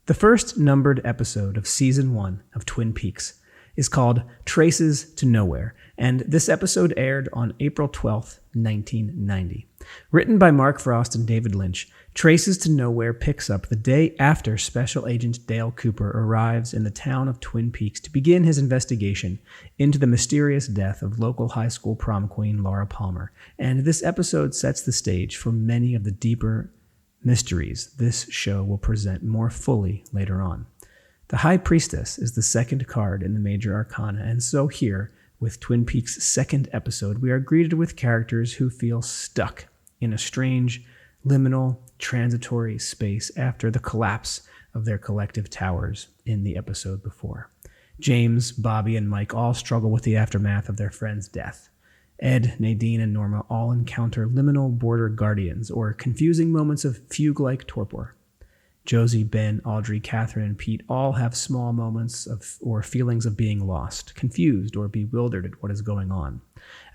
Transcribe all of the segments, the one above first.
The first numbered episode of Season 1 of Twin Peaks is called Traces to Nowhere, and this episode aired on April 12th, 1990. Written by Mark Frost and David Lynch, Traces to Nowhere picks up the day after Special Agent Dale Cooper arrives in the town of Twin Peaks to begin his investigation into the mysterious death of local high school prom queen Laura Palmer, and this episode sets the stage for many of the deeper mysteries this show will present more fully later on. The High Priestess is the second card in the Major Arcana, and so here, with Twin Peaks' second episode, we are greeted with characters who feel stuck in a strange, liminal, transitory space after the collapse of their collective towers in the episode before. James, Bobby, and Mike all struggle with the aftermath of their friend's death. Ed, Nadene, and Norma all encounter liminal border guardians, or confusing moments of fugue-like torpor. Josie, Ben, Audrey, Catherin, and Pete all have small moments of or feelings of being lost, confused, or bewildered at what is going on.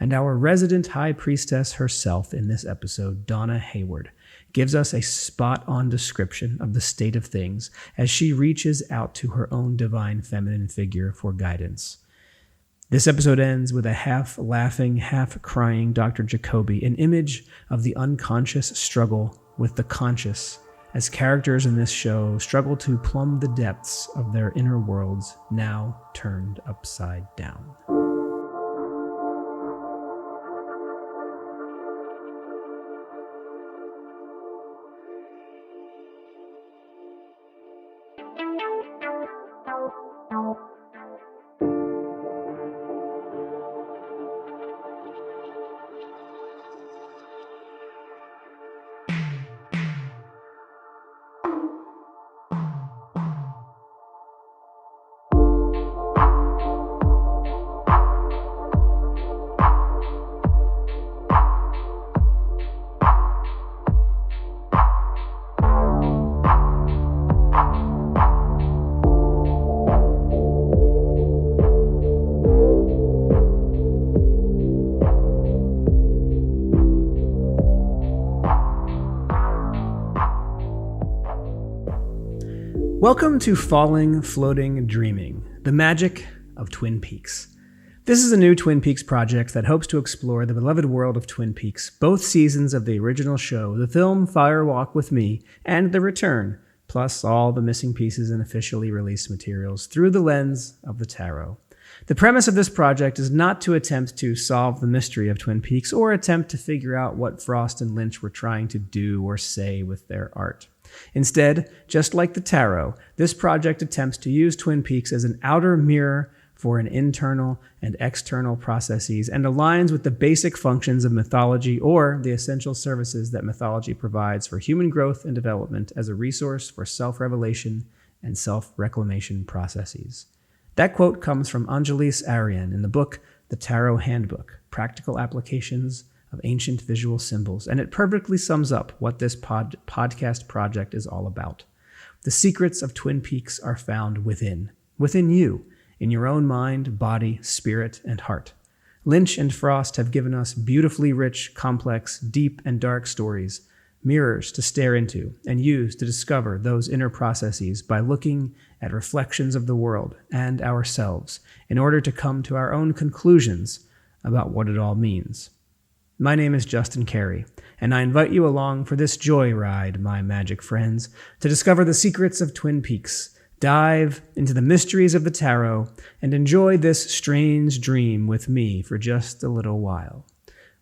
And our resident High Priestess herself in this episode, Donna Hayward, gives us a spot-on description of the state of things as she reaches out to her own divine feminine figure for guidance. This episode ends with a half-laughing, half-crying Dr. Jacoby, an image of the unconscious struggle with the conscious, as characters in this show struggle to plumb the depths of their inner worlds, now turned upside down. Welcome to Falling, Floating, Dreaming, the magic of Twin Peaks. This is a new Twin Peaks project that hopes to explore the beloved world of Twin Peaks, both seasons of the original show, the film Fire Walk with Me, and The Return, plus all the missing pieces and officially released materials through the lens of the tarot. The premise of this project is not to attempt to solve the mystery of Twin Peaks or attempt to figure out what Frost and Lynch were trying to do or say with their art. Instead, just like the tarot, this project attempts to use Twin Peaks as an outer mirror for an internal and external processes and aligns with the basic functions of mythology or the essential services that mythology provides for human growth and development as a resource for self-revelation and self-reclamation processes. That quote comes from Angelis Arian in the book The Tarot Handbook, Practical Applications of Ancient Visual Symbols, and it perfectly sums up what this podcast project is all about. The secrets of Twin Peaks are found within you, in your own mind, body, spirit, and heart. Lynch and Frost have given us beautifully rich, complex, deep, and dark stories, mirrors to stare into and use to discover those inner processes by looking at reflections of the world and ourselves in order to come to our own conclusions about what it all means. My name is Justin Carey, and I invite you along for this joyride, my magic friends, to discover the secrets of Twin Peaks, dive into the mysteries of the tarot, and enjoy this strange dream with me for just a little while.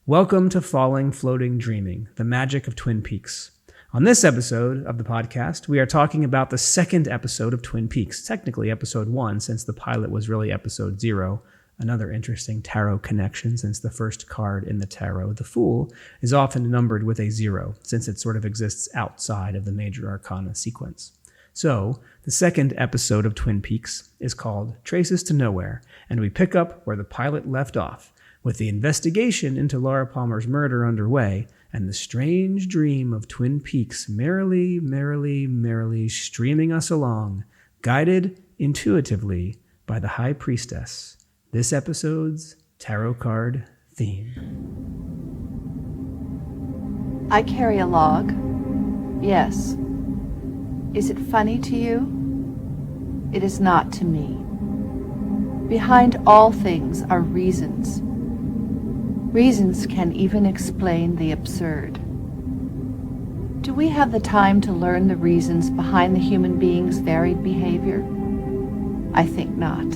Welcome to Falling, Floating, Dreaming, the magic of Twin Peaks. On this episode of the podcast, we are talking about the second episode of Twin Peaks, technically episode 1, since the pilot was really episode 0. Another interesting tarot connection, since the first card in the tarot, the Fool, is often numbered with a 0, since it sort of exists outside of the Major Arcana sequence. So, the second episode of Twin Peaks is called Traces to Nowhere, and we pick up where the pilot left off, with the investigation into Laura Palmer's murder underway, and the strange dream of Twin Peaks merrily, merrily, merrily streaming us along, guided intuitively by the High Priestess. This episode's tarot card theme. I carry a log. Yes. Is it funny to you? It is not to me. Behind all things are reasons. Reasons can even explain the absurd. Do we have the time to learn the reasons behind the human being's varied behavior? I think not.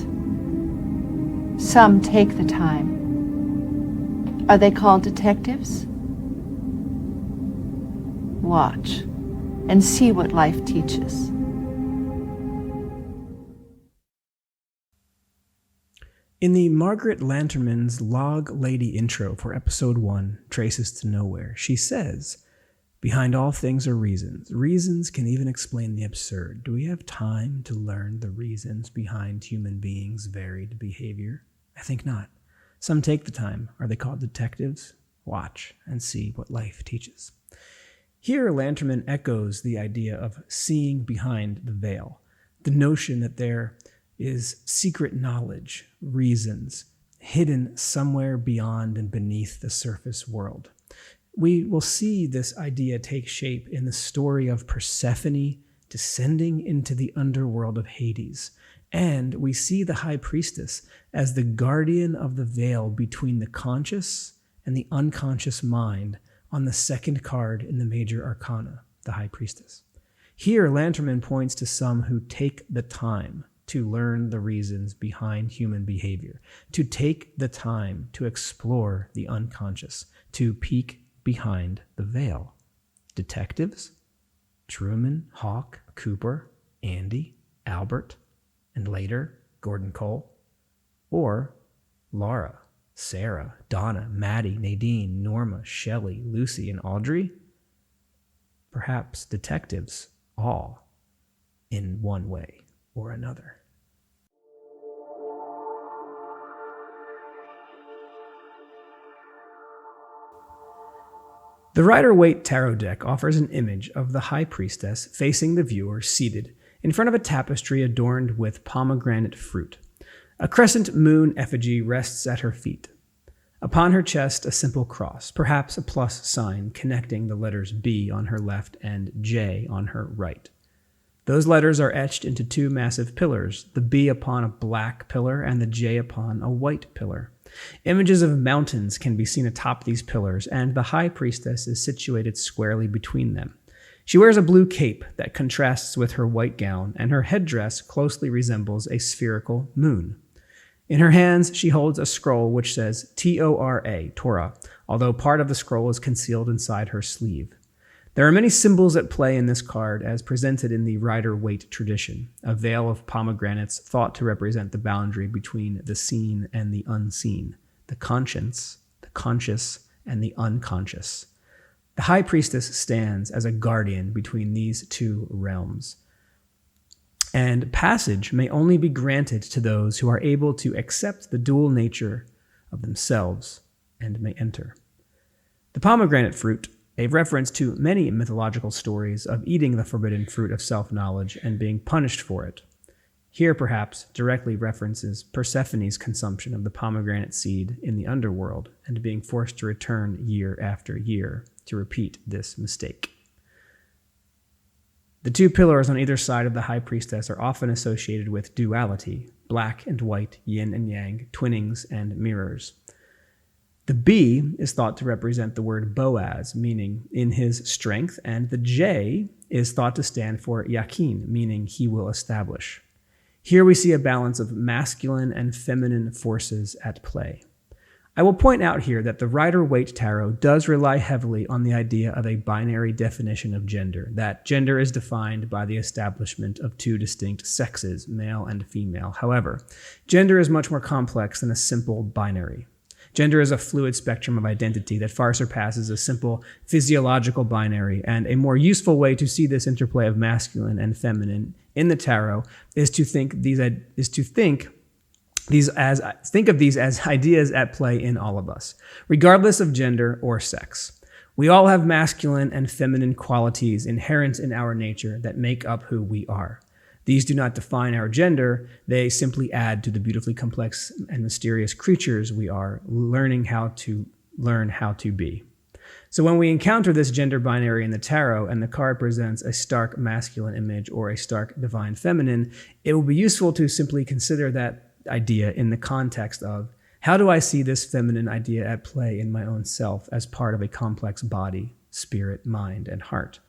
Some take the time. Are they called detectives? Watch and see what life teaches. In the Margaret Lanterman's Log Lady intro for episode 1, Traces to Nowhere, she says, "Behind all things are reasons. Reasons can even explain the absurd. Do we have time to learn the reasons behind human beings' varied behavior? I think not. Some take the time. Are they called detectives? Watch and see what life teaches." Here, Lanterman echoes the idea of seeing behind the veil, the notion that there is secret knowledge, reasons, hidden somewhere beyond and beneath the surface world. We will see this idea take shape in the story of Persephone descending into the underworld of Hades, and we see the High Priestess as the guardian of the veil between the conscious and the unconscious mind on the second card in the Major Arcana, the High Priestess. Here, Lanterman points to some who take the time to learn the reasons behind human behavior, to take the time to explore the unconscious, to peek behind the veil. Detectives? Truman, Hawk, Cooper, Andy, Albert, and later, Gordon Cole? Or Laura, Sarah, Donna, Maddie, Nadene, Norma, Shelley, Lucy, and Audrey? Perhaps detectives, all, in one way or another. The Rider-Waite Tarot deck offers an image of the High Priestess facing the viewer seated in front of a tapestry adorned with pomegranate fruit. A crescent moon effigy rests at her feet. Upon her chest, a simple cross, perhaps a plus sign connecting the letters B on her left and J on her right. Those letters are etched into two massive pillars, the B upon a black pillar and the J upon a white pillar. Images of mountains can be seen atop these pillars, and the High Priestess is situated squarely between them. She wears a blue cape that contrasts with her white gown, and her headdress closely resembles a spherical moon. In her hands, she holds a scroll which says T-O-R-A, Torah, although part of the scroll is concealed inside her sleeve. There are many symbols at play in this card as presented in the Rider-Waite tradition, a veil of pomegranates thought to represent the boundary between the seen and the unseen, the conscience, the conscious, and the unconscious. The High Priestess stands as a guardian between these two realms, and passage may only be granted to those who are able to accept the dual nature of themselves and may enter. The pomegranate fruit, a reference to many mythological stories of eating the forbidden fruit of self-knowledge and being punished for it. Here, perhaps, directly references Persephone's consumption of the pomegranate seed in the underworld and being forced to return year after year to repeat this mistake. The two pillars on either side of the High Priestess are often associated with duality, black and white, yin and yang, twinnings and mirrors. The B is thought to represent the word Boaz, meaning in his strength, and the J is thought to stand for Yakin, meaning he will establish. Here we see a balance of masculine and feminine forces at play. I will point out here that the Rider-Waite Tarot does rely heavily on the idea of a binary definition of gender, that gender is defined by the establishment of two distinct sexes, male and female. However, gender is much more complex than a simple binary. Gender is a fluid spectrum of identity that far surpasses a simple physiological binary, and a more useful way to see this interplay of masculine and feminine in the tarot is to think of these as ideas at play in all of us, regardless of gender or sex. We all have masculine and feminine qualities inherent in our nature that make up who we are. These do not define our gender, they simply add to the beautifully complex and mysterious creatures we are learn how to be. So when we encounter this gender binary in the tarot and the card presents a stark masculine image or a stark divine feminine, it will be useful to simply consider that idea in the context of, how do I see this feminine idea at play in my own self as part of a complex body, spirit, mind, and heart?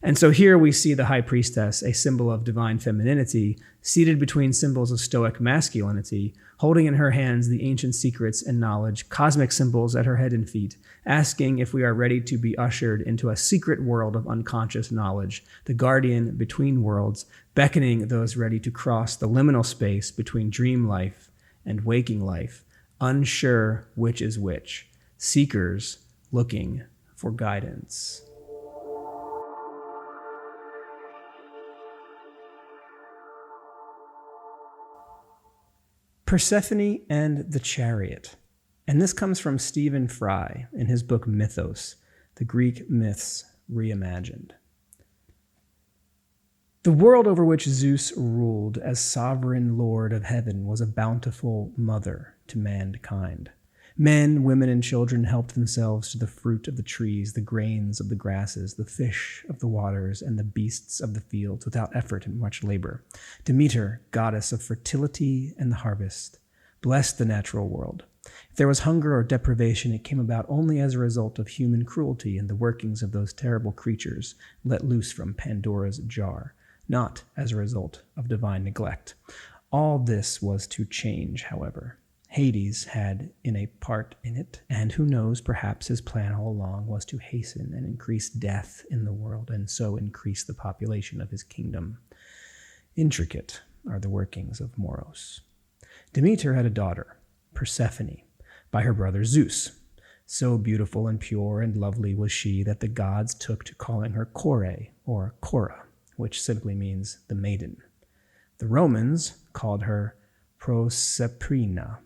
And so here we see the High Priestess, a symbol of divine femininity, seated between symbols of stoic masculinity, holding in her hands the ancient secrets and knowledge, cosmic symbols at her head and feet, asking if we are ready to be ushered into a secret world of unconscious knowledge, the guardian between worlds, beckoning those ready to cross the liminal space between dream life and waking life, unsure which is which, seekers looking for guidance. Persephone and the Chariot. And this comes from Stephen Fry in his book Mythos, the Greek Myths Reimagined. The world over which Zeus ruled as sovereign lord of heaven was a bountiful mother to mankind. Men, women, and children helped themselves to the fruit of the trees, the grains of the grasses, the fish of the waters, and the beasts of the fields without effort and much labor. Demeter, goddess of fertility and the harvest, blessed the natural world. If there was hunger or deprivation, it came about only as a result of human cruelty and the workings of those terrible creatures let loose from Pandora's jar, not as a result of divine neglect. All this was to change, however. Hades had a part in it, and who knows, perhaps his plan all along was to hasten and increase death in the world, and so increase the population of his kingdom. Intricate are the workings of Moros. Demeter had a daughter, Persephone, by her brother Zeus. So beautiful and pure and lovely was she that the gods took to calling her Kore, or Cora, which simply means the maiden. The Romans called her Proserpina.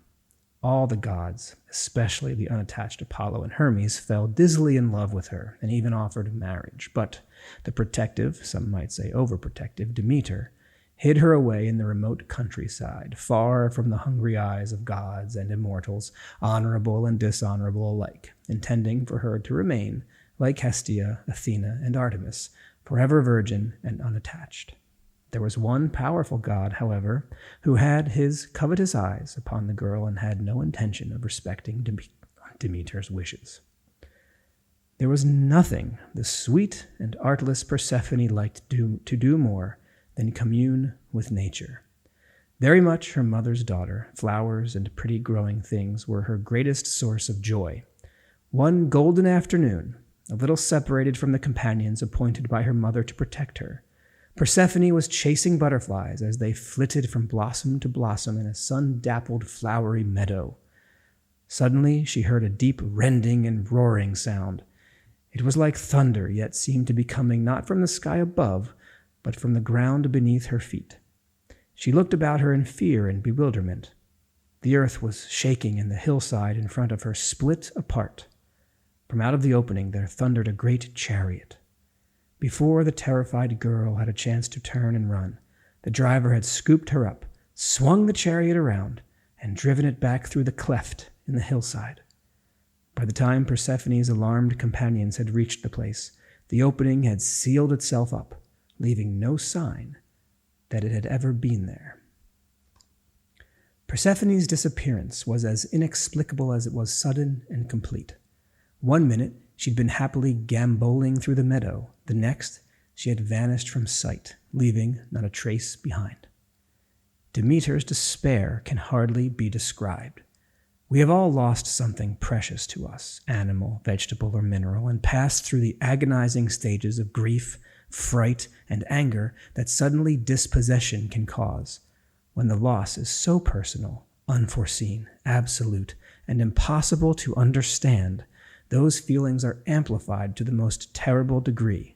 All the gods, especially the unattached Apollo and Hermes, fell dizzily in love with her and even offered marriage. But the protective, some might say overprotective, Demeter hid her away in the remote countryside, far from the hungry eyes of gods and immortals, honorable and dishonorable alike, intending for her to remain, like Hestia, Athena, and Artemis, forever virgin and unattached. There was one powerful god, however, who had his covetous eyes upon the girl and had no intention of respecting Demeter's wishes. There was nothing the sweet and artless Persephone liked to do more than commune with nature. Very much her mother's daughter, flowers and pretty growing things were her greatest source of joy. One golden afternoon, a little separated from the companions appointed by her mother to protect her, Persephone was chasing butterflies as they flitted from blossom to blossom in a sun-dappled flowery meadow. Suddenly she heard a deep rending and roaring sound. It was like thunder, yet seemed to be coming not from the sky above, but from the ground beneath her feet. She looked about her in fear and bewilderment. The earth was shaking and the hillside in front of her split apart. From out of the opening there thundered a great chariot. Before the terrified girl had a chance to turn and run, the driver had scooped her up, swung the chariot around, and driven it back through the cleft in the hillside. By the time Persephone's alarmed companions had reached the place, the opening had sealed itself up, leaving no sign that it had ever been there. Persephone's disappearance was as inexplicable as it was sudden and complete. One minute, she'd been happily gamboling through the meadow. The next, she had vanished from sight, leaving not a trace behind. Demeter's despair can hardly be described. We have all lost something precious to us, animal, vegetable, or mineral, and passed through the agonizing stages of grief, fright, and anger that suddenly dispossession can cause, when the loss is so personal, unforeseen, absolute, and impossible to understand. Those feelings are amplified to the most terrible degree,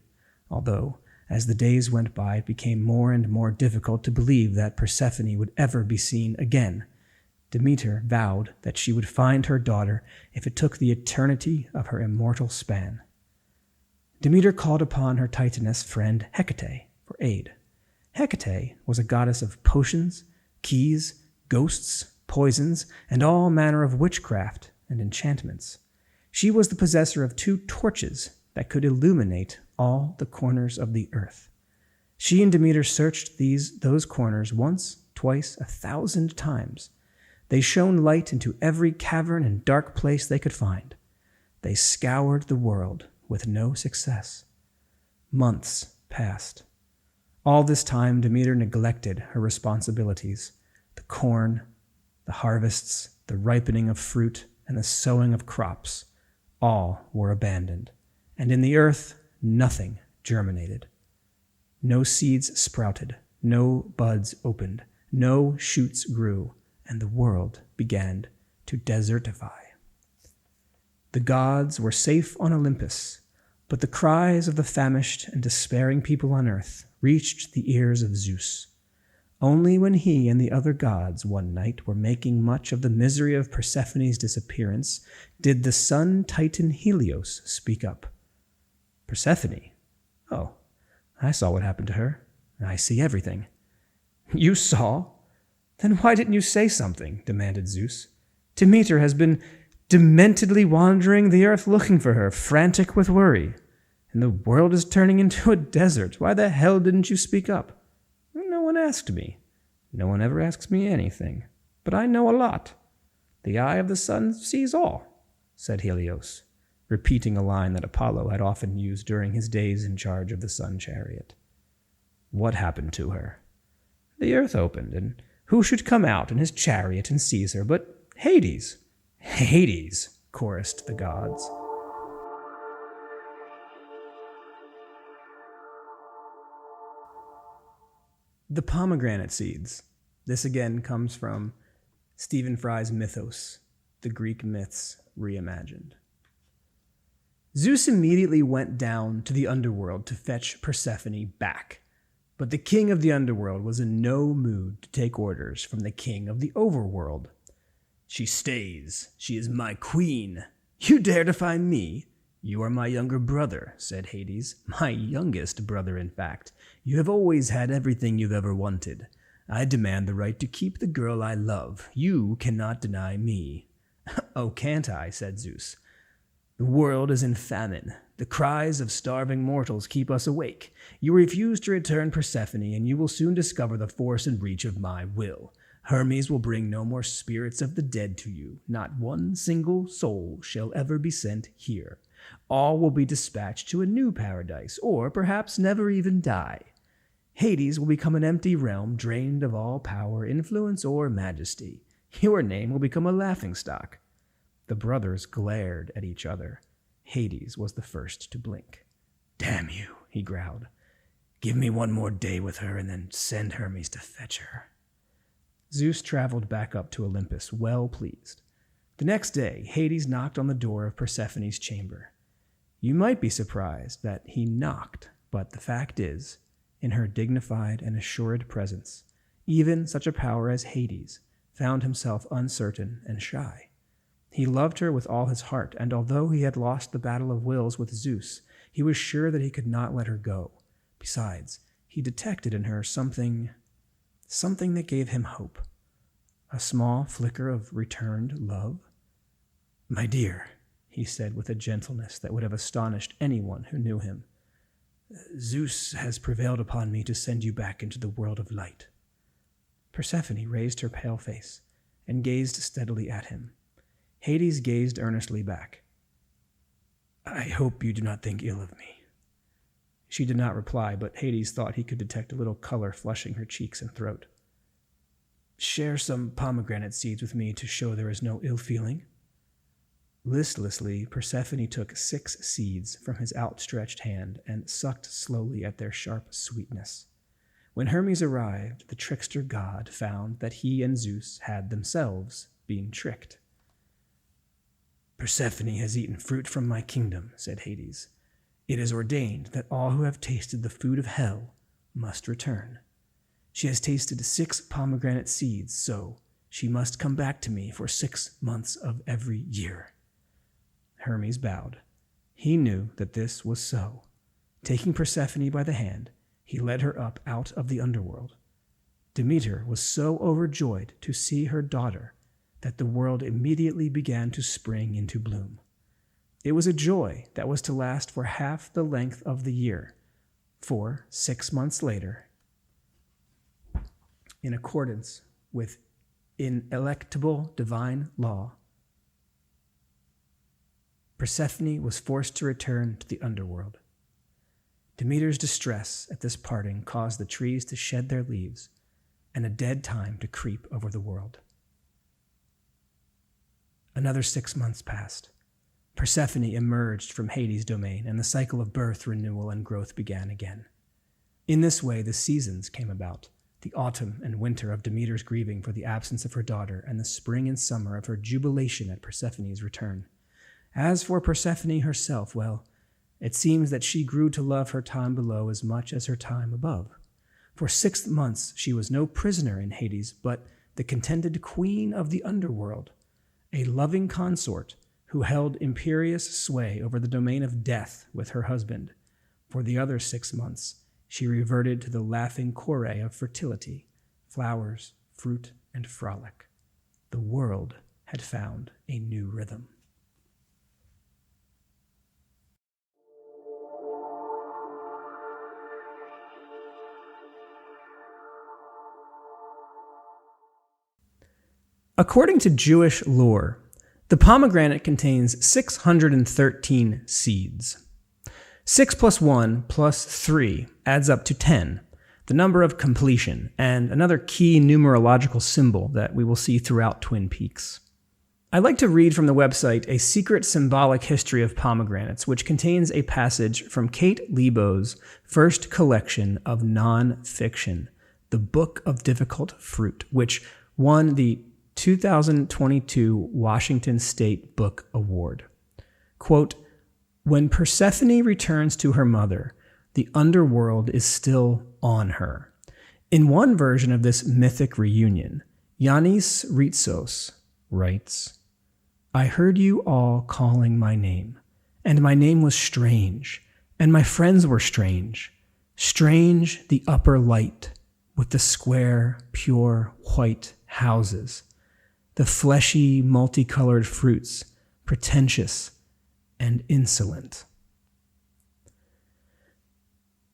although, as the days went by, it became more and more difficult to believe that Persephone would ever be seen again. Demeter vowed that she would find her daughter if it took the eternity of her immortal span. Demeter called upon her Titaness friend Hecate for aid. Hecate was a goddess of potions, keys, ghosts, poisons, and all manner of witchcraft and enchantments. She was the possessor of 2 torches that could illuminate all the corners of the earth. She and Demeter searched those corners once, twice, 1,000 times. They shone light into every cavern and dark place they could find. They scoured the world with no success. Months passed. All this time, Demeter neglected her responsibilities. The corn, the harvests, the ripening of fruit, and the sowing of crops, all were abandoned. And in the earth, nothing germinated. No seeds sprouted, no buds opened, no shoots grew, and the world began to desertify. The gods were safe on Olympus, but the cries of the famished and despairing people on earth reached the ears of Zeus. Only when he and the other gods one night were making much of the misery of Persephone's disappearance did the sun titan Helios speak up. Persephone? Oh, I saw what happened to her. I see everything. You saw? Then why didn't you say something? Demanded Zeus. Demeter has been dementedly wandering the earth looking for her, frantic with worry. And the world is turning into a desert. Why the hell didn't you speak up? No one asked me. No one ever asks me anything. But I know a lot. The eye of the sun sees all, said Helios, repeating a line that Apollo had often used during his days in charge of the sun chariot. What happened to her? The earth opened, and who should come out in his chariot and seize her but Hades? Hades, chorused the gods. The pomegranate seeds. This again comes from Stephen Fry's Mythos, the Greek myths reimagined. Zeus immediately went down to the underworld to fetch Persephone back, but the king of the underworld was in no mood to take orders from the king of the overworld. She stays. She is my queen. You dare defy me? You are my younger brother, said Hades. My youngest brother, in fact. You have always had everything you've ever wanted. I demand the right to keep the girl I love. You cannot deny me. Oh, can't I, said Zeus. The world is in famine. The cries of starving mortals keep us awake. You refuse to return Persephone, and you will soon discover the force and reach of my will. Hermes will bring no more spirits of the dead to you. Not one single soul shall ever be sent here. All will be dispatched to a new paradise, or perhaps never even die. Hades will become an empty realm drained of all power, influence, or majesty. Your name will become a laughingstock. The brothers glared at each other. Hades was the first to blink. Damn you, he growled. Give me one more day with her and then send Hermes to fetch her. Zeus traveled back up to Olympus, well pleased. The next day, Hades knocked on the door of Persephone's chamber. You might be surprised that he knocked, but the fact is, in her dignified and assured presence, even such a power as Hades found himself uncertain and shy. He loved her with all his heart, and although he had lost the battle of wills with Zeus, he was sure that he could not let her go. Besides, he detected in her something that gave him hope. A small flicker of returned love. My dear, he said with a gentleness that would have astonished anyone who knew him, Zeus has prevailed upon me to send you back into the world of light. Persephone raised her pale face and gazed steadily at him. Hades gazed earnestly back. I hope you do not think ill of me. She did not reply, but Hades thought he could detect a little color flushing her cheeks and throat. Share some pomegranate seeds with me to show there is no ill feeling. Listlessly, Persephone took 6 seeds from his outstretched hand and sucked slowly at their sharp sweetness. When Hermes arrived, the trickster god found that he and Zeus had themselves been tricked. Persephone has eaten fruit from my kingdom, said Hades. It is ordained that all who have tasted the food of hell must return. She has tasted 6 pomegranate seeds, so she must come back to me for 6 months of every year. Hermes bowed. He knew that this was so. Taking Persephone by the hand, he led her up out of the underworld. Demeter was so overjoyed to see her daughter that the world immediately began to spring into bloom. It was a joy that was to last for half the length of the year, for 6 months later, in accordance with ineluctable divine law, Persephone was forced to return to the underworld. Demeter's distress at this parting caused the trees to shed their leaves and a dead time to creep over the world. Another 6 months passed. Persephone emerged from Hades' domain, and the cycle of birth, renewal, and growth began again. In this way, the seasons came about, the autumn and winter of Demeter's grieving for the absence of her daughter, and the spring and summer of her jubilation at Persephone's return. As for Persephone herself, well, it seems that she grew to love her time below as much as her time above. For 6 months she was no prisoner in Hades, but the contented queen of the underworld, a loving consort who held imperious sway over the domain of death with her husband. For the other 6 months she reverted to the laughing chore of fertility, flowers, fruit, and frolic. The world had found a new rhythm. According to Jewish lore, the pomegranate contains 613 seeds. 6 plus 1 plus 3 adds up to 10, the number of completion, and another key numerological symbol that we will see throughout Twin Peaks. I'd like to read from the website A Secret Symbolic History of Pomegranates, which contains a passage from Kate Lebo's first collection of non-fiction, The Book of Difficult Fruit, which won the 2022 Washington State Book Award. Quote, "When Persephone returns to her mother, the underworld is still on her. In one version of this mythic reunion, Yanis Ritsos writes, I heard you all calling my name, and my name was strange, and my friends were strange. Strange the upper light, with the square, pure, white houses, the fleshy, multicolored fruits, pretentious and insolent."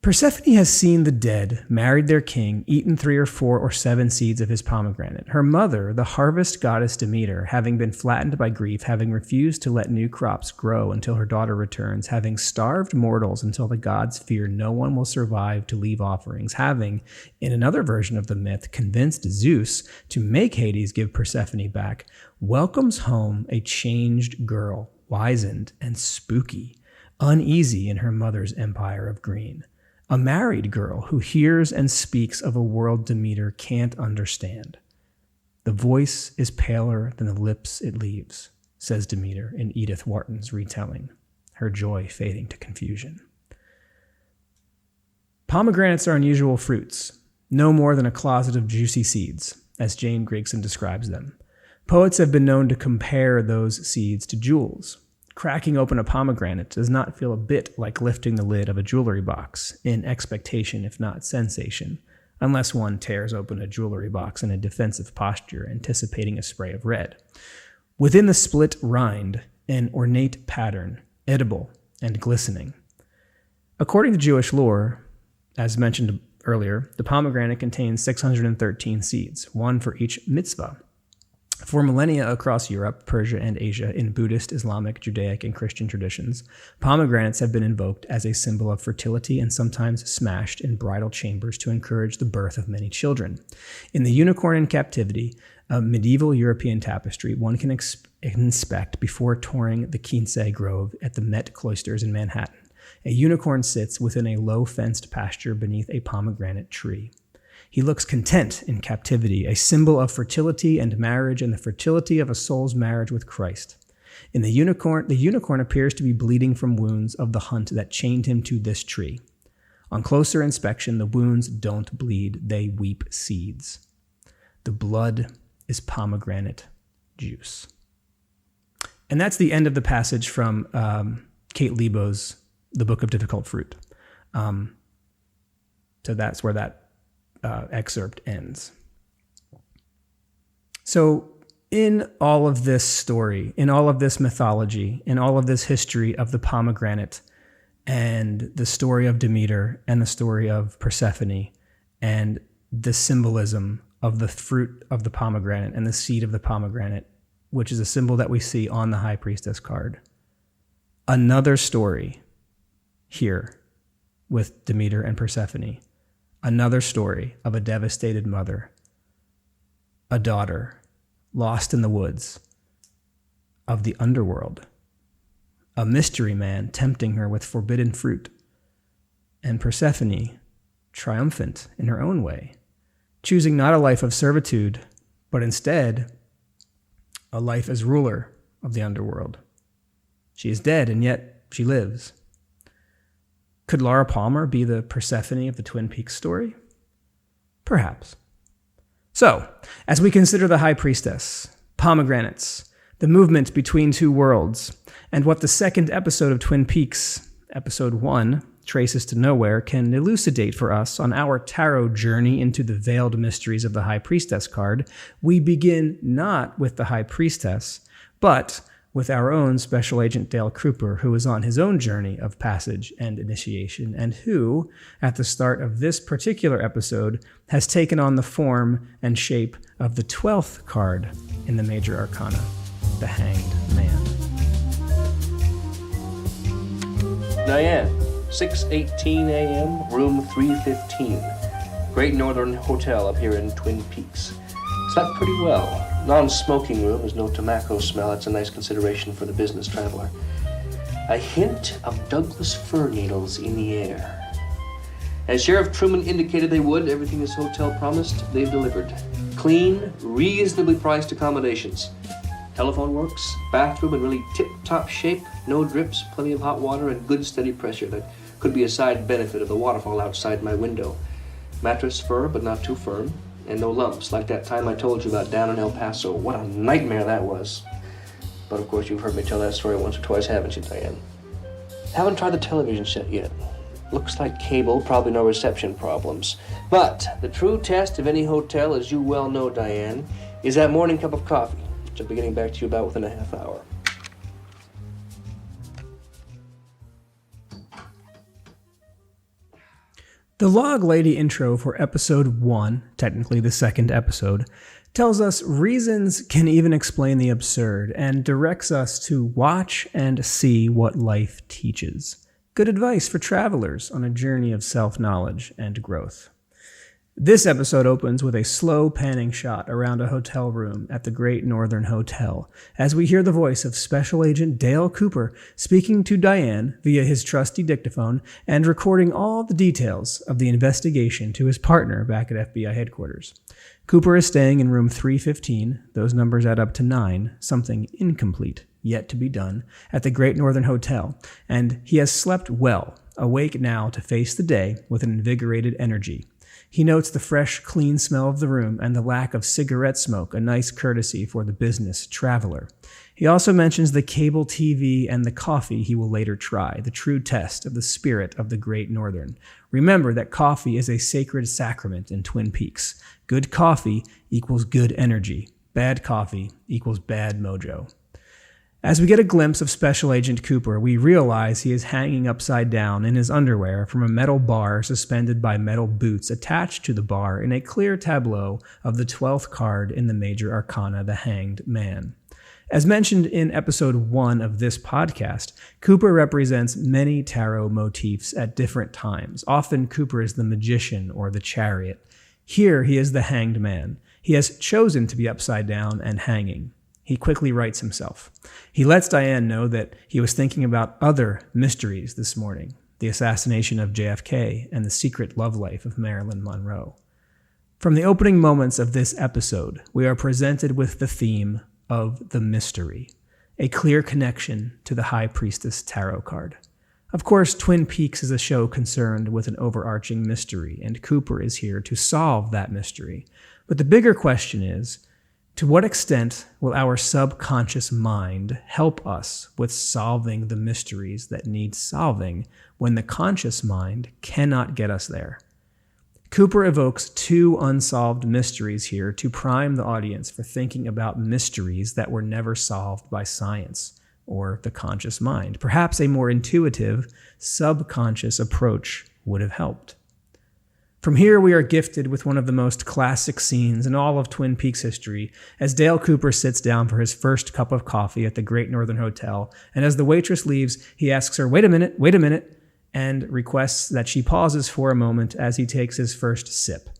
Persephone has seen the dead, married their king, eaten 3 or 4 or 7 seeds of his pomegranate. Her mother, the harvest goddess Demeter, having been flattened by grief, having refused to let new crops grow until her daughter returns, having starved mortals until the gods fear no one will survive to leave offerings, having, in another version of the myth, convinced Zeus to make Hades give Persephone back, welcomes home a changed girl, wizened and spooky, uneasy in her mother's empire of green. A married girl who hears and speaks of a world Demeter can't understand. The voice is paler than the lips it leaves, says Demeter in Edith Wharton's retelling, her joy fading to confusion. Pomegranates are unusual fruits, no more than a closet of juicy seeds, as Jane Grigson describes them. Poets have been known to compare those seeds to jewels. Cracking open a pomegranate does not feel a bit like lifting the lid of a jewelry box, in expectation if not sensation, unless one tears open a jewelry box in a defensive posture, anticipating a spray of red. Within the split rind, an ornate pattern, edible and glistening. According to Jewish lore, as mentioned earlier, the pomegranate contains 613 seeds, one for each mitzvah. For millennia across Europe, Persia, and Asia, in Buddhist, Islamic, Judaic, and Christian traditions, pomegranates have been invoked as a symbol of fertility and sometimes smashed in bridal chambers to encourage the birth of many children. In The Unicorn in Captivity, a medieval European tapestry, one can inspect before touring the Quince Grove at the Met Cloisters in Manhattan. A unicorn sits within a low-fenced pasture beneath a pomegranate tree. He looks content in captivity, a symbol of fertility and marriage and the fertility of a soul's marriage with Christ. In the unicorn appears to be bleeding from wounds of the hunt that chained him to this tree. On closer inspection, the wounds don't bleed, they weep seeds. The blood is pomegranate juice. And that's the end of the passage from Kate Lebo's The Book of Difficult Fruit. So that's where that excerpt ends. So In all of this story, in all of this mythology, in all of this history of the pomegranate and the story of Demeter and the story of Persephone and the symbolism of the fruit of the pomegranate and the seed of the pomegranate, which is a symbol that we see on the High Priestess card. Another story here with Demeter and Persephone. Another story of a devastated mother, a daughter lost in the woods, of the underworld, a mystery man tempting her with forbidden fruit, and Persephone triumphant in her own way, choosing not a life of servitude, but instead a life as ruler of the underworld. She is dead, and yet she lives. Could Laura Palmer be the Persephone of the Twin Peaks story? Perhaps. So, as we consider the High Priestess, pomegranates, the movement between two worlds, and what the second episode of Twin Peaks, episode 1, Traces to Nowhere, can elucidate for us on our tarot journey into the veiled mysteries of the High Priestess card, we begin not with the High Priestess, but with our own Special Agent Dale Cooper, who is on his own journey of passage and initiation, and who, at the start of this particular episode, has taken on the form and shape of the 12th card in the Major Arcana, the Hanged Man. Diane, 6:18 a.m., room 315. Great Northern Hotel up here in Twin Peaks. Slept pretty well. Non-smoking room, there's no tobacco smell. That's a nice consideration for the business traveler. A hint of Douglas fir needles in the air. As Sheriff Truman indicated they would, everything this hotel promised, they've delivered. Clean, reasonably priced accommodations. Telephone works, bathroom in really tip-top shape, no drips, plenty of hot water, and good steady pressure. That could be a side benefit of the waterfall outside my window. Mattress fur, but not too firm. And no lumps, like that time I told you about down in El Paso. What a nightmare that was. But of course you've heard me tell that story once or twice, haven't you, Diane? Haven't tried the television set yet. Looks like cable, probably no reception problems. But the true test of any hotel, as you well know, Diane, is that morning cup of coffee, which I'll be getting back to you about within a half hour. The Log Lady intro for episode 1, technically the second episode, tells us reasons can even explain the absurd and directs us to watch and see what life teaches. Good advice for travelers on a journey of self-knowledge and growth. This episode opens with a slow panning shot around a hotel room at the Great Northern Hotel, as we hear the voice of Special Agent Dale Cooper speaking to Diane via his trusty dictaphone and recording all the details of the investigation to his partner back at FBI headquarters. Cooper is staying in room 315, those numbers add up to 9, something incomplete, yet to be done, at the Great Northern Hotel, and he has slept well, awake now to face the day with an invigorated energy. He notes the fresh, clean smell of the room and the lack of cigarette smoke, a nice courtesy for the business traveler. He also mentions the cable TV and the coffee he will later try, the true test of the spirit of the Great Northern. Remember that coffee is a sacred sacrament in Twin Peaks. Good coffee equals good energy. Bad coffee equals bad mojo. As we get a glimpse of Special Agent Cooper, we realize he is hanging upside down in his underwear from a metal bar suspended by metal boots attached to the bar in a clear tableau of the 12th card in the Major Arcana, the Hanged Man. As mentioned in episode 1 of this podcast, Cooper represents many tarot motifs at different times. Often Cooper is the magician or the chariot. Here he is the Hanged Man. He has chosen to be upside down and hanging. He quickly rights himself. He lets Diane know that he was thinking about other mysteries this morning, the assassination of JFK and the secret love life of Marilyn Monroe. From the opening moments of this episode, we are presented with the theme of the mystery, a clear connection to the High Priestess tarot card. Of course, Twin Peaks is a show concerned with an overarching mystery, and Cooper is here to solve that mystery. But the bigger question is, to what extent will our subconscious mind help us with solving the mysteries that need solving when the conscious mind cannot get us there? Cooper evokes two unsolved mysteries here to prime the audience for thinking about mysteries that were never solved by science or the conscious mind. Perhaps a more intuitive, subconscious approach would have helped. From here, we are gifted with one of the most classic scenes in all of Twin Peaks history as Dale Cooper sits down for his first cup of coffee at the Great Northern Hotel, and as the waitress leaves, he asks her, wait a minute, and requests that she pauses for a moment as he takes his first sip,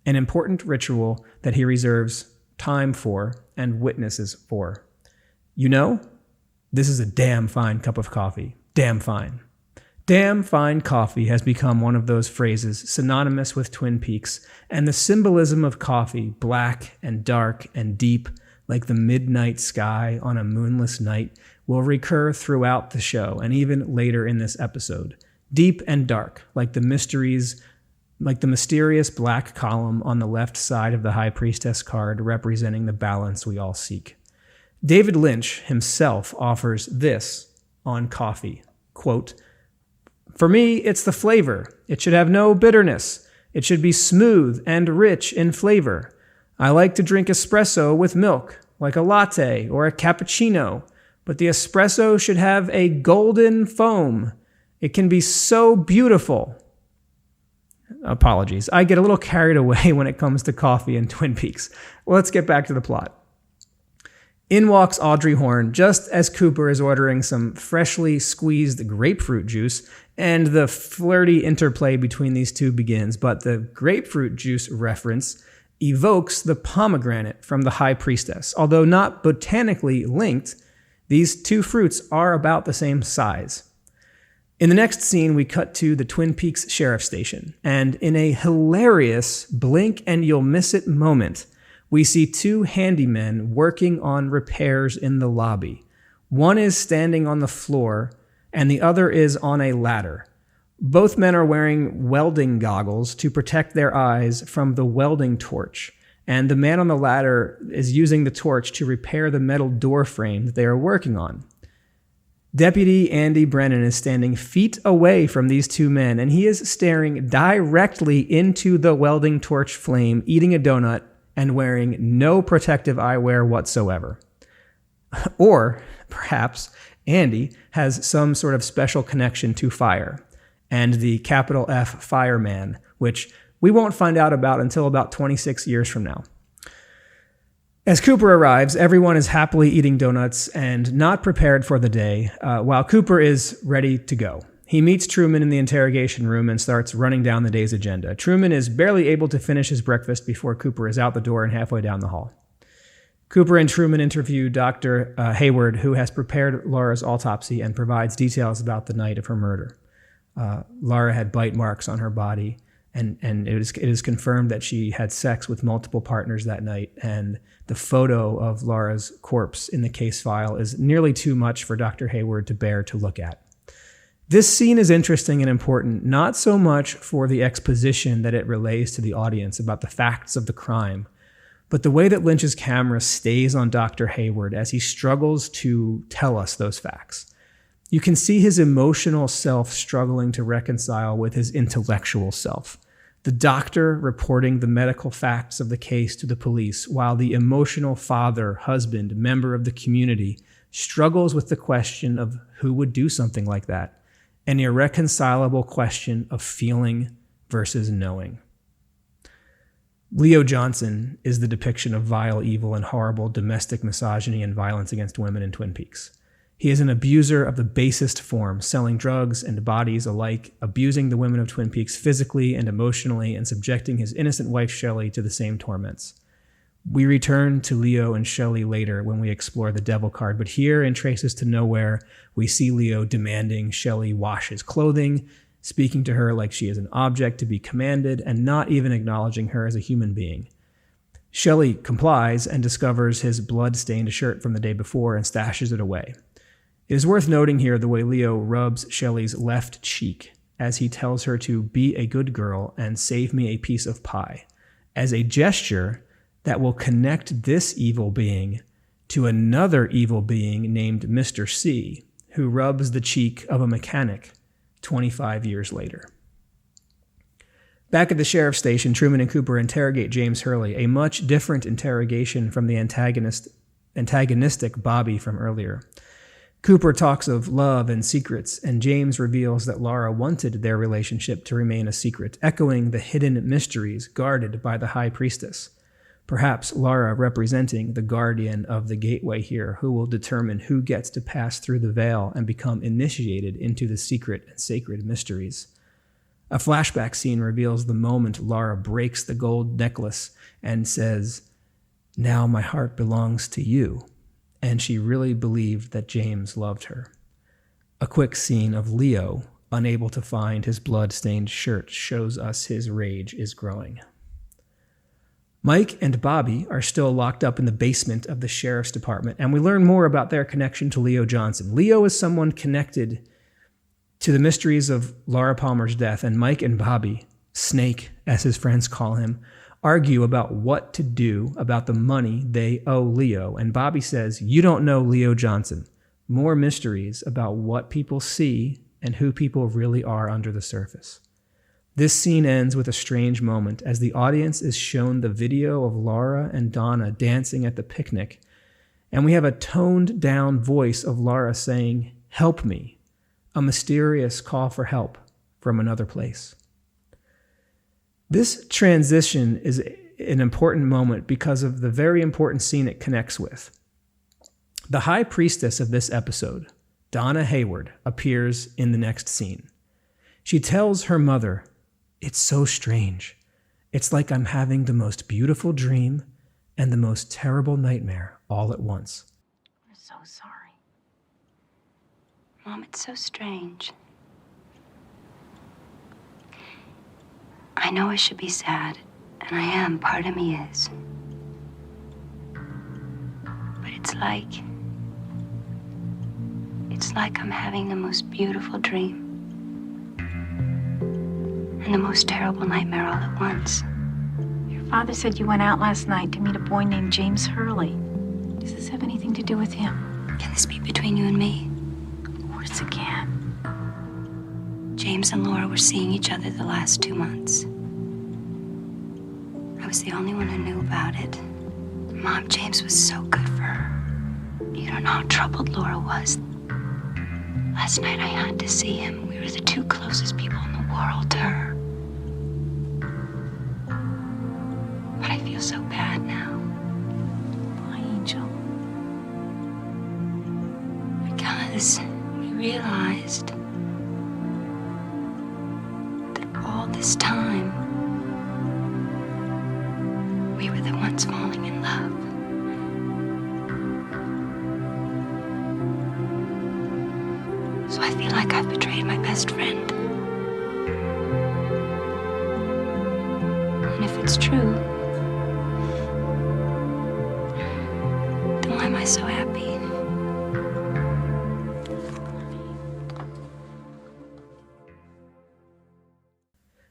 an important ritual that he reserves time for and witnesses for. You know, this is a damn fine cup of coffee. Damn fine. Damn fine coffee has become one of those phrases synonymous with Twin Peaks, and the symbolism of coffee, black and dark and deep, like the midnight sky on a moonless night, will recur throughout the show and even later in this episode. Deep and dark, like the mysterious black column on the left side of the High Priestess card representing the balance we all seek. David Lynch himself offers this on coffee, quote, "For me, it's the flavor. It should have no bitterness. It should be smooth and rich in flavor. I like to drink espresso with milk, like a latte or a cappuccino, but the espresso should have a golden foam. It can be so beautiful." Apologies. I get a little carried away when it comes to coffee and Twin Peaks. Let's get back to the plot. In walks Audrey Horne just as Cooper is ordering some freshly squeezed grapefruit juice, and the flirty interplay between these two begins, but the grapefruit juice reference evokes the pomegranate from the High Priestess. Although not botanically linked, these two fruits are about the same size. In the next scene, we cut to the Twin Peaks Sheriff Station, and in a hilarious blink and you'll miss it moment, we see two handymen working on repairs in the lobby. One is standing on the floor, and the other is on a ladder. Both men are wearing welding goggles to protect their eyes from the welding torch, and the man on the ladder is using the torch to repair the metal door frame that they are working on. Deputy Andy Brennan is standing feet away from these two men, and he is staring directly into the welding torch flame, eating a donut, and wearing no protective eyewear whatsoever. Or perhaps Andy has some sort of special connection to fire and the capital F fireman, which we won't find out about until about 26 years from now. As Cooper arrives, everyone is happily eating donuts and not prepared for the day, while Cooper is ready to go. He meets Truman in the interrogation room and starts running down the day's agenda. Truman is barely able to finish his breakfast before Cooper is out the door and halfway down the hall. Cooper and Truman interview Dr. Hayward, who has prepared Laura's autopsy and provides details about the night of her murder. Laura had bite marks on her body, and it is confirmed that she had sex with multiple partners that night, and the photo of Laura's corpse in the case file is nearly too much for Dr. Hayward to bear to look at. This scene is interesting and important, not so much for the exposition that it relays to the audience about the facts of the crime, but the way that Lynch's camera stays on Dr. Hayward as he struggles to tell us those facts. You can see his emotional self struggling to reconcile with his intellectual self. The doctor reporting the medical facts of the case to the police, while the emotional father, husband, member of the community struggles with the question of who would do something like that. An irreconcilable question of feeling versus knowing. Leo Johnson is the depiction of vile evil and horrible domestic misogyny and violence against women in Twin Peaks. He is an abuser of the basest form, selling drugs and bodies alike, abusing the women of Twin Peaks physically and emotionally, and subjecting his innocent wife Shelley to the same torments. We return to Leo and Shelley later when we explore the devil card, but here in Traces to Nowhere, we see Leo demanding Shelley wash his clothing, speaking to her like she is an object to be commanded, and not even acknowledging her as a human being. Shelley complies and discovers his blood-stained shirt from the day before and stashes it away. It is worth noting here the way Leo rubs Shelley's left cheek as he tells her to be a good girl and save me a piece of pie, as a gesture that will connect this evil being to another evil being named Mr. C, who rubs the cheek of a mechanic 25 years later. Back at the sheriff's station, Truman and Cooper interrogate James Hurley, a much different interrogation from the antagonistic Bobby from earlier. Cooper talks of love and secrets, and James reveals that Laura wanted their relationship to remain a secret, echoing the hidden mysteries guarded by the High Priestess. Perhaps Laura representing the guardian of the gateway here, who will determine who gets to pass through the veil and become initiated into the secret and sacred mysteries. A flashback scene reveals the moment Laura breaks the gold necklace and says, "Now my heart belongs to you," and she really believed that James loved her. A quick scene of Leo, unable to find his blood-stained shirt, shows us his rage is growing. Mike and Bobby are still locked up in the basement of the sheriff's department, and we learn more about their connection to Leo Johnson. Leo is someone connected to the mysteries of Laura Palmer's death, and Mike and Bobby, Snake as his friends call him, argue about what to do about the money they owe Leo. And Bobby says, "You don't know Leo Johnson." More mysteries about what people see and who people really are under the surface. This scene ends with a strange moment as the audience is shown the video of Laura and Donna dancing at the picnic, and we have a toned down voice of Laura saying, "Help me," a mysterious call for help from another place. This transition is an important moment because of the very important scene it connects with. The High Priestess of this episode, Donna Hayward, appears in the next scene. She tells her mother, "It's so strange. It's like I'm having the most beautiful dream and the most terrible nightmare all at once." I'm so sorry. Mom, it's so strange. I know I should be sad, and I am. Part of me is. But it's like I'm having the most beautiful dream and the most terrible nightmare all at once. Your father said you went out last night to meet a boy named James Hurley. Does this have anything to do with him? Can this be between you and me? Of course it can. James and Laura were seeing each other the last 2 months. I was the only one who knew about it. Mom, James was so good for her. You don't know how troubled Laura was. Last night I had to see him. We were the two closest people in the world to her. But I feel so bad now. My angel. Because we realized that all this time, we were the ones falling in love. So I feel like I've betrayed my best friend. And if it's true, then why am I so happy?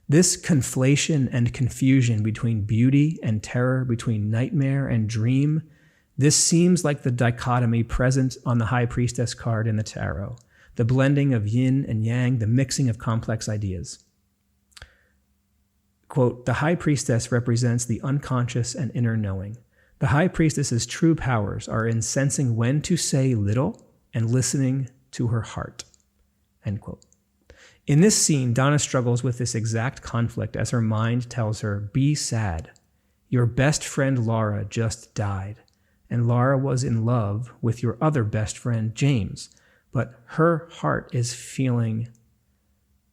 This conflation and confusion between beauty and terror, between nightmare and dream, this seems like the dichotomy present on the High Priestess card in the tarot. The blending of yin and yang, the mixing of complex ideas. Quote, "The High Priestess represents the unconscious and inner knowing. The High Priestess's true powers are in sensing when to say little and listening to her heart." End quote. In this scene, Donna struggles with this exact conflict as her mind tells her, "Be sad. Your best friend Laura just died, and Laura was in love with your other best friend, James. But her heart is feeling,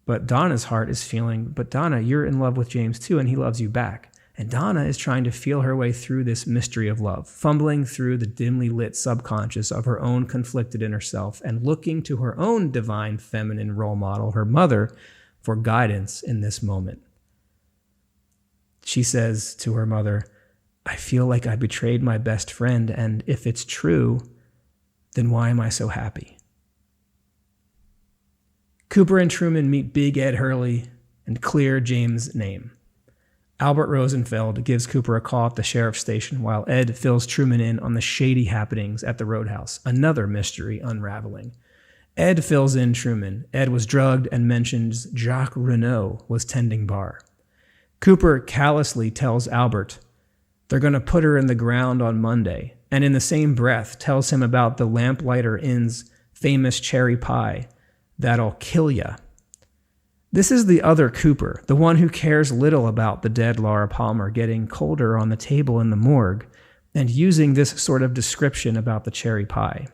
but Donna's heart is feeling, but Donna, you're in love with James too, and he loves you back." And Donna is trying to feel her way through this mystery of love, fumbling through the dimly lit subconscious of her own conflicted inner self and looking to her own divine feminine role model, her mother, for guidance in this moment. She says to her mother, "I feel like I betrayed my best friend, and if it's true, then why am I so happy?" Cooper and Truman meet Big Ed Hurley and clear James' name. Albert Rosenfeld gives Cooper a call at the sheriff's station while Ed fills Truman in on the shady happenings at the roadhouse, another mystery unraveling. Ed fills in Truman. Ed was drugged and mentions Jacques Renault was tending bar. Cooper callously tells Albert they're going to put her in the ground on Monday, and in the same breath tells him about the Lamplighter Inn's famous cherry pie that'll kill ya. This is the other Cooper, the one who cares little about the dead Laura Palmer getting colder on the table in the morgue and using this sort of description about the cherry pie.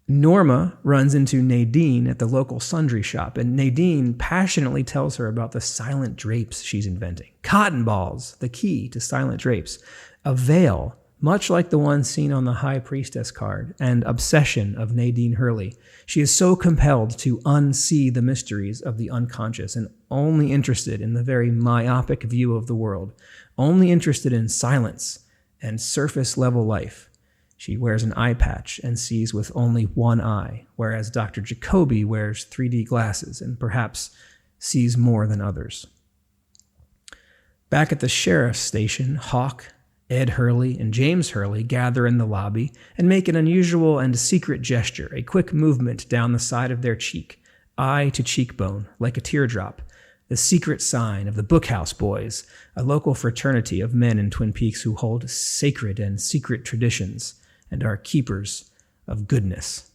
Norma runs into Nadene at the local sundry shop, and Nadene passionately tells her about the silent drapes she's inventing. Cotton balls, the key to silent drapes. A veil, much like the one seen on the High Priestess card, and obsession of Nadene Hurley. She is so compelled to unsee the mysteries of the unconscious and only interested in the very myopic view of the world, only interested in silence and surface-level life. She wears an eye patch and sees with only one eye, whereas Dr. Jacoby wears 3D glasses and perhaps sees more than others. Back at the sheriff's station, Hawk, Ed Hurley, and James Hurley gather in the lobby and make an unusual and secret gesture, a quick movement down the side of their cheek, eye to cheekbone, like a teardrop, the secret sign of the Bookhouse Boys, a local fraternity of men in Twin Peaks who hold sacred and secret traditions and are keepers of goodness.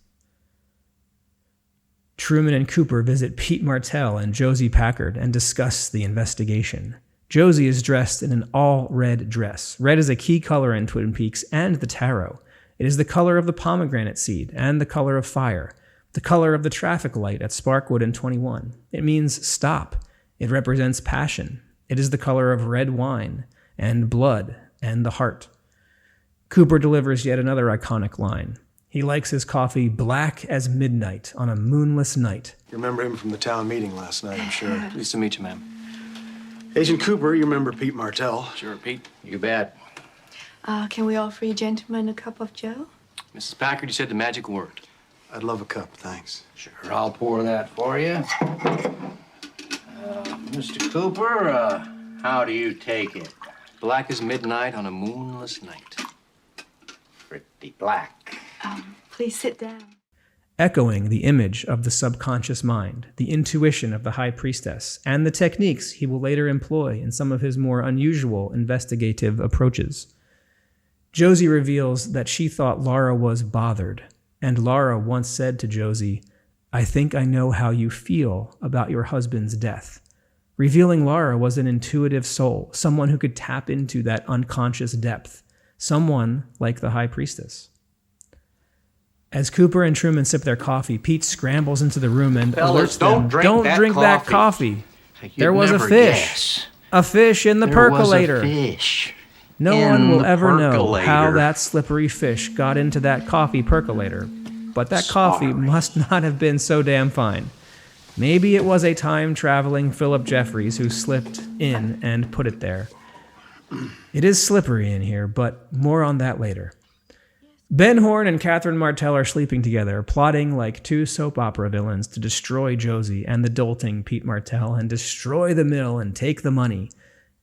Truman and Cooper visit Pete Martell and Josie Packard and discuss the investigation. Josie is dressed in an all-red dress. Red is a key color in Twin Peaks and the tarot. It is the color of the pomegranate seed and the color of fire, the color of the traffic light at Sparkwood and 21. It means stop. It represents passion. It is the color of red wine and blood and the heart. Cooper delivers yet another iconic line. He likes his coffee black as midnight on a moonless night. You remember him from the town meeting last night, I'm sure. Pleased to meet you, ma'am. Agent Cooper, you remember Pete Martell? Sure, Pete. You bet. Can we offer you gentlemen a cup of joe? Mrs. Packard, you said the magic word. I'd love a cup, thanks. Sure, I'll pour that for you. Mr. Cooper, how do you take it? Black as midnight on a moonless night. Pretty black. Please sit down. Echoing the image of the subconscious mind, the intuition of the High Priestess, and the techniques he will later employ in some of his more unusual investigative approaches. Josie reveals that she thought Laura was bothered, and Laura once said to Josie, "I think I know how you feel about your husband's death," revealing Laura was an intuitive soul, someone who could tap into that unconscious depth, someone like the High Priestess. As Cooper and Truman sip their coffee, Pete scrambles into the room and Fellas, alerts them, don't drink that coffee. There was a fish. A fish in the percolator. There was a fish. No one will ever know how that slippery fish got into that coffee percolator. But that coffee must not have been so damn fine. Maybe it was a time-traveling Philip Jeffries who slipped in and put it there. It is slippery in here, but more on that later. Ben Horne and Catherine Martell are sleeping together, plotting like two soap opera villains to destroy Josie and the dolting Pete Martell and destroy the mill and take the money.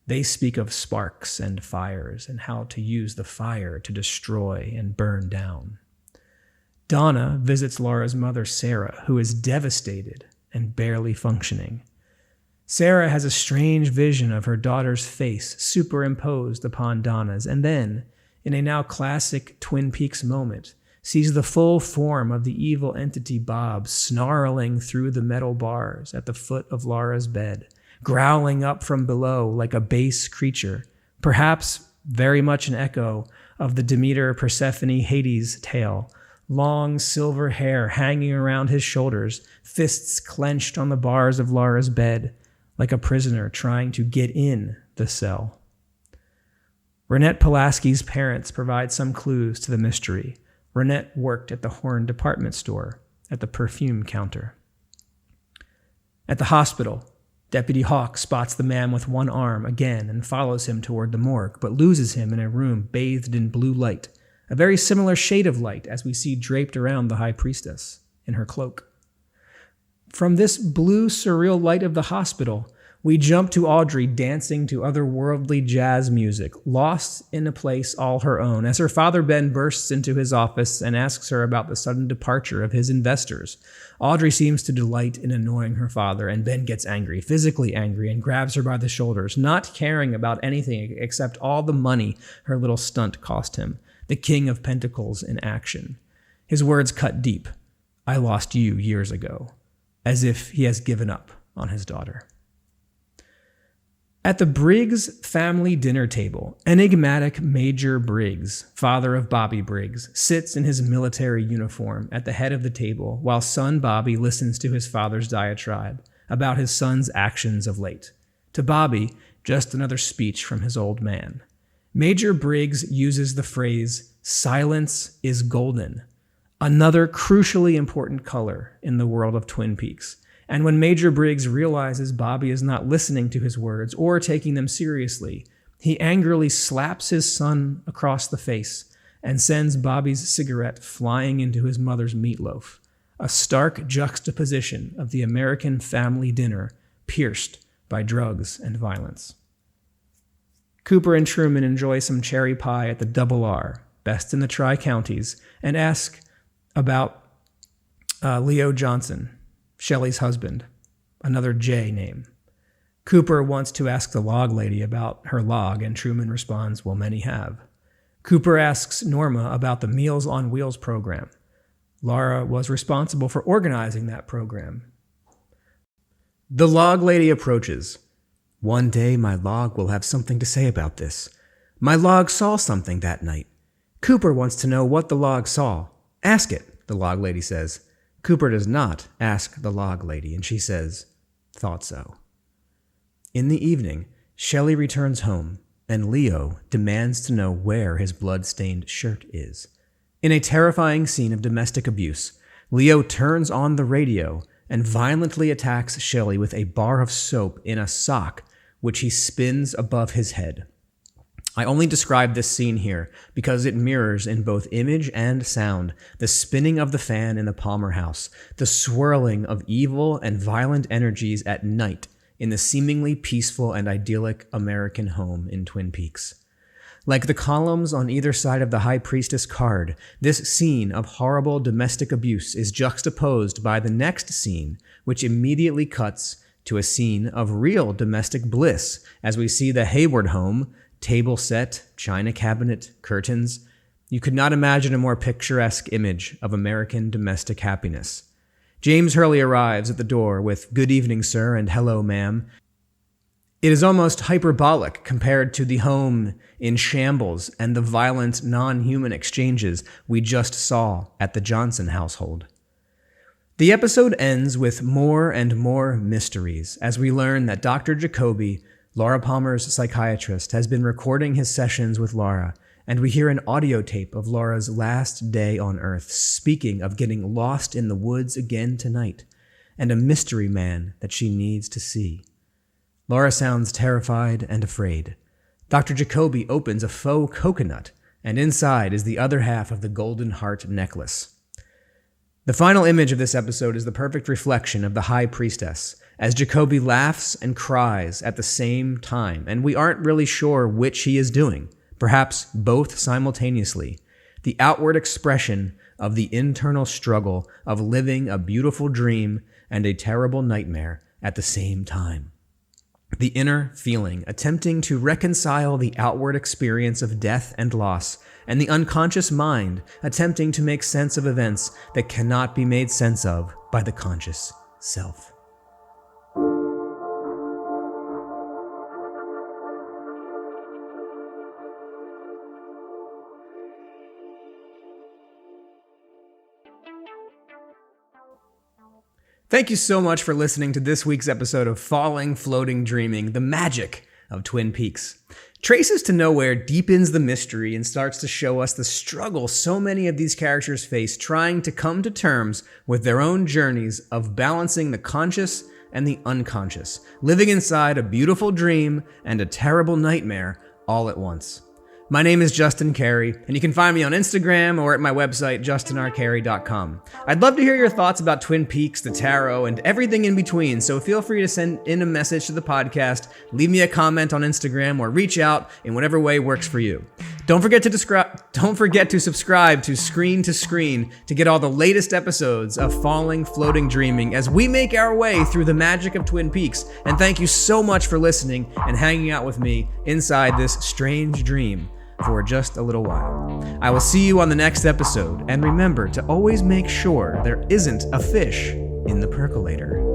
They speak of sparks and fires and how to use the fire to destroy and burn down. Donna visits Laura's mother, Sarah, who is devastated and barely functioning. Sarah has a strange vision of her daughter's face superimposed upon Donna's, and then, in a now classic Twin Peaks moment, sees the full form of the evil entity Bob snarling through the metal bars at the foot of Laura's bed, growling up from below like a base creature, perhaps very much an echo of the Demeter Persephone Hades tale, long silver hair hanging around his shoulders, fists clenched on the bars of Laura's bed, like a prisoner trying to get in the cell. Renette Pulaski's parents provide some clues to the mystery. Renette worked at the Horn department store, at the perfume counter. At the hospital, Deputy Hawk spots the man with one arm again and follows him toward the morgue, but loses him in a room bathed in blue light, a very similar shade of light as we see draped around the High Priestess in her cloak. From this blue, surreal light of the hospital, We jump to Audrey dancing to otherworldly jazz music, lost in a place all her own, as her father Ben bursts into his office and asks her about the sudden departure of his investors. Audrey seems to delight in annoying her father, and Ben gets angry, physically angry, and grabs her by the shoulders, not caring about anything except all the money her little stunt cost him. The King of Pentacles in action. His words cut deep. "I lost you years ago," as if he has given up on his daughter. At the Briggs family dinner table, enigmatic Major Briggs, father of Bobby Briggs, sits in his military uniform at the head of the table while son Bobby listens to his father's diatribe about his son's actions of late. To Bobby, just another speech from his old man. Major Briggs uses the phrase, "silence is golden," another crucially important color in the world of Twin Peaks. And when Major Briggs realizes Bobby is not listening to his words or taking them seriously, he angrily slaps his son across the face and sends Bobby's cigarette flying into his mother's meatloaf, a stark juxtaposition of the American family dinner pierced by drugs and violence. Cooper and Truman enjoy some cherry pie at the Double R, best in the Tri-Counties, and ask about Leo Johnson, Shelley's husband, another J name. Cooper wants to ask the log lady about her log, and Truman responds, "Well, many have." Cooper asks Norma about the Meals on Wheels program. Laura was responsible for organizing that program. The log lady approaches. "One day my log will have something to say about this. My log saw something that night. Cooper wants to know what the log saw. Ask it," the log lady says. Cooper does not ask the log lady, and she says, "Thought so." In the evening, Shelley returns home, and Leo demands to know where his blood-stained shirt is. In a terrifying scene of domestic abuse, Leo turns on the radio and violently attacks Shelley with a bar of soap in a sock, which he spins above his head. I only describe this scene here because it mirrors in both image and sound the spinning of the fan in the Palmer house, the swirling of evil and violent energies at night in the seemingly peaceful and idyllic American home in Twin Peaks. Like the columns on either side of the High Priestess card, this scene of horrible domestic abuse is juxtaposed by the next scene, which immediately cuts to a scene of real domestic bliss as we see the Hayward home, table set, china cabinet, curtains. You could not imagine a more picturesque image of American domestic happiness. James Hurley arrives at the door with "Good evening, sir," and "Hello, ma'am." It is almost hyperbolic compared to the home in shambles and the violent, non-human exchanges we just saw at the Johnson household. The episode ends with more and more mysteries as we learn that Dr. Jacoby, Laura Palmer's psychiatrist, has been recording his sessions with Laura, and we hear an audio tape of Laura's last day on Earth speaking of getting lost in the woods again tonight, and a mystery man that she needs to see. Laura sounds terrified and afraid. Dr. Jacoby opens a faux coconut, and inside is the other half of the golden heart necklace. The final image of this episode is the perfect reflection of the High Priestess, as Jacoby laughs and cries at the same time, and we aren't really sure which he is doing, perhaps both simultaneously. The outward expression of the internal struggle of living a beautiful dream and a terrible nightmare at the same time. The inner feeling, attempting to reconcile the outward experience of death and loss, and the unconscious mind, attempting to make sense of events that cannot be made sense of by the conscious self. Thank you so much for listening to this week's episode of Falling, Floating, Dreaming, the magic of Twin Peaks. Traces to Nowhere deepens the mystery and starts to show us the struggle so many of these characters face trying to come to terms with their own journeys of balancing the conscious and the unconscious, living inside a beautiful dream and a terrible nightmare all at once. My name is Justin Carey, and you can find me on Instagram or at my website, justinrcarey.com. I'd love to hear your thoughts about Twin Peaks, the tarot, and everything in between, so feel free to send in a message to the podcast, leave me a comment on Instagram, or reach out in whatever way works for you. Don't forget to subscribe to Screen to Screen to get all the latest episodes of Falling, Floating, Dreaming as we make our way through the magic of Twin Peaks. And thank you so much for listening and hanging out with me inside this strange dream for just a little while. I will see you on the next episode, and remember to always make sure there isn't a fish in the percolator.